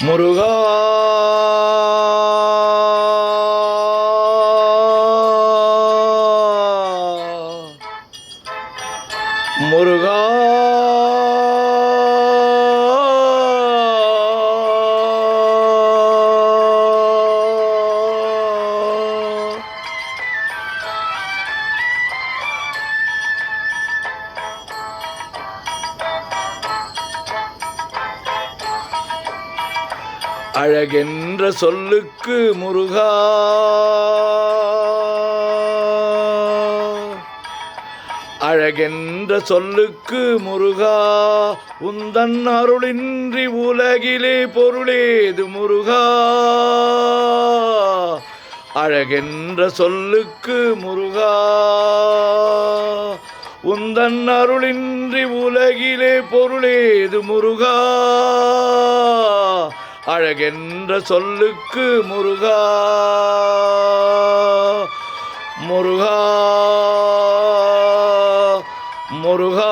முருகா முருகா அழகென்ற சொல்லுக்கு முருகா, அழகென்ற சொல்லுக்கு முருகா, உந்தன் அருளின்றி உலகிலே பொருளேது முருகா. அழகென்ற சொல்லுக்கு முருகா, உந்தன் அருளின்றி உலகிலே பொருளேது முருகா. அழகென்ற சொல்லுக்கு முருகா, முருகா முருகா.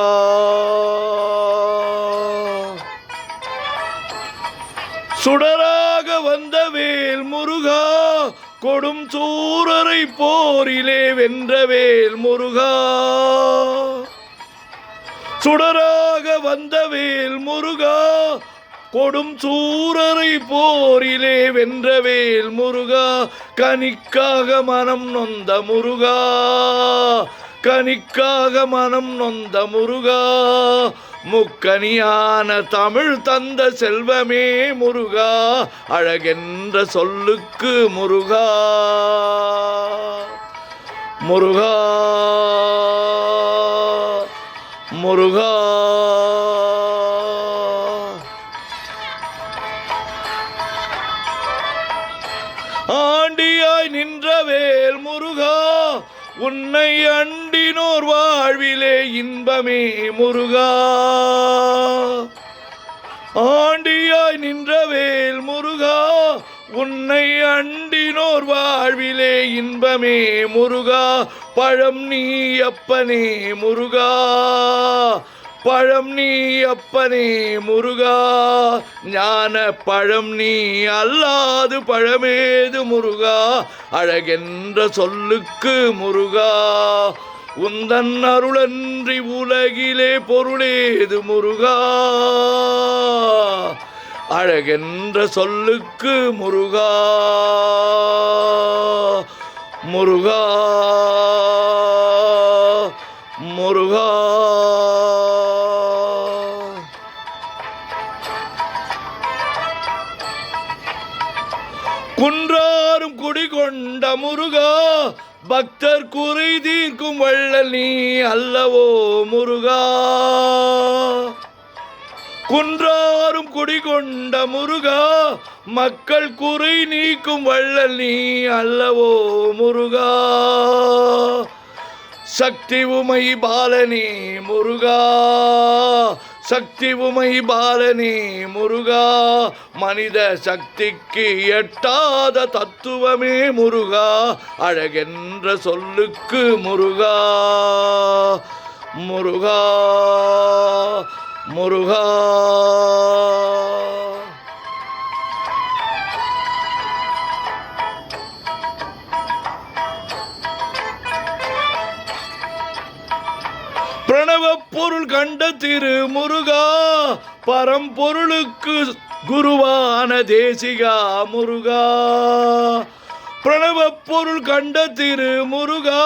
சுடராக வந்த வேல் முருகா, கொடும் சூரரை போரிலே வென்ற வேல் முருகா. சுடராக வந்த வேல் முருகா, கொடும் சூரரை போரிலே வென்றவேல் முருகா. கனிக்காக மனம் நொந்த முருகா, கனிக்காக மனம் நொந்த முருகா. முக்கனியான தமிழ் தந்த செல்வமே முருகா, அழகென்ற சொல்லுக்கு முருகா, முருகா முருகா. ஆண்டியாய் நின்ற வேல் முருகா, உன்னை அண்டினோர் வாழ்விலே இன்பமே முருகா. ஆண்டியாய் நின்ற வேல் முருகா, உன்னை அண்டினோர் வாழ்விலே இன்பமே முருகா. பழம் நீ அப்பனே முருகா, பழம் நீ அப்பனே முருகா. ஞான பழம் நீ அல்லாது பழமேது முருகா. அழகென்ற சொல்லுக்கு முருகா, உந்தன் அருளன்றி உலகிலே பொருளேது முருகா. அழகென்ற சொல்லுக்கு முருகா, முருகா முருகா. குன்றாரும் குடிகொண்ட முருகா, பக்தர் குறை தீர்க்கும் வள்ளல் நீ அல்லவோ முருகா. குன்றாரும் குடிகொண்ட முருகா, மக்கள் குறை நீக்கும் வள்ளல் நீ அல்லவோ முருகா. சக்தி உமை பாலனே முருகா, சக்தி உமை பாலனே முருகா. மனித சக்திக்கு எட்டாத தத்துவமே முருகா. அழகென்ற சொல்லுக்கு முருகா, முருகா முருகா. பிரணவ பொருள் கண்ட திரு முருகா, பரம்பொருளுக்கு குருவான தேசிகா முருகா. பிரணவ பொருள் கண்ட திரு முருகா,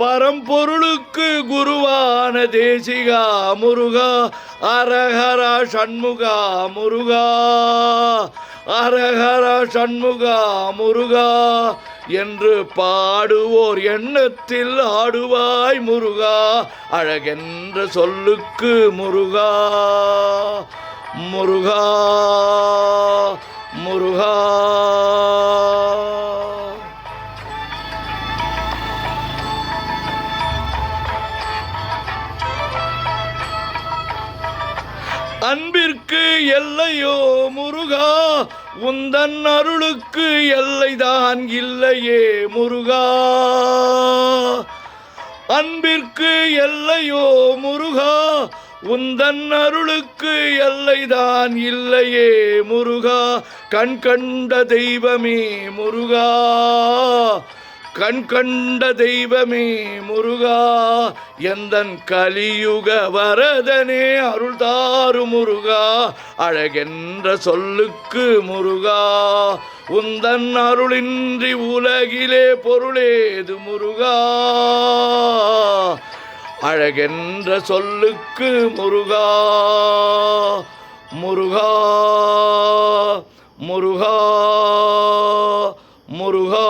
பரம்பொருளுக்கு குருவான தேசிகா முருகா. அரஹரா சண்முகா முருகா, அரஹரா சண்முகா முருகா என்று பாடுவோர் எண்ணத்தில் ஆடுவாய் முருகா. அழகென்ற சொல்லுக்கு முருகா, முருகா முருகா. அன்பிற்கு எல்லையோ முருகா, உந்தன் அருளுக்கு எல்லைதான் இல்லையே முருகா. அன்பிற்கு எல்லையோ முருகா, உந்தன் அருளுக்கு எல்லைதான் இல்லையே முருகா. கண் கண்ட தெய்வமே முருகா, கண் கண்ட தெய்வமே முருகா, எந்தன் கலியுக வரதனே அருள் தாரு முருகா. அழகென்ற சொல்லுக்கு முருகா, உந்தன் அருளின்றி உலகிலே பொருளேது முருகா. அழகென்ற சொல்லுக்கு முருகா, முருகா, முருகா, முருகா.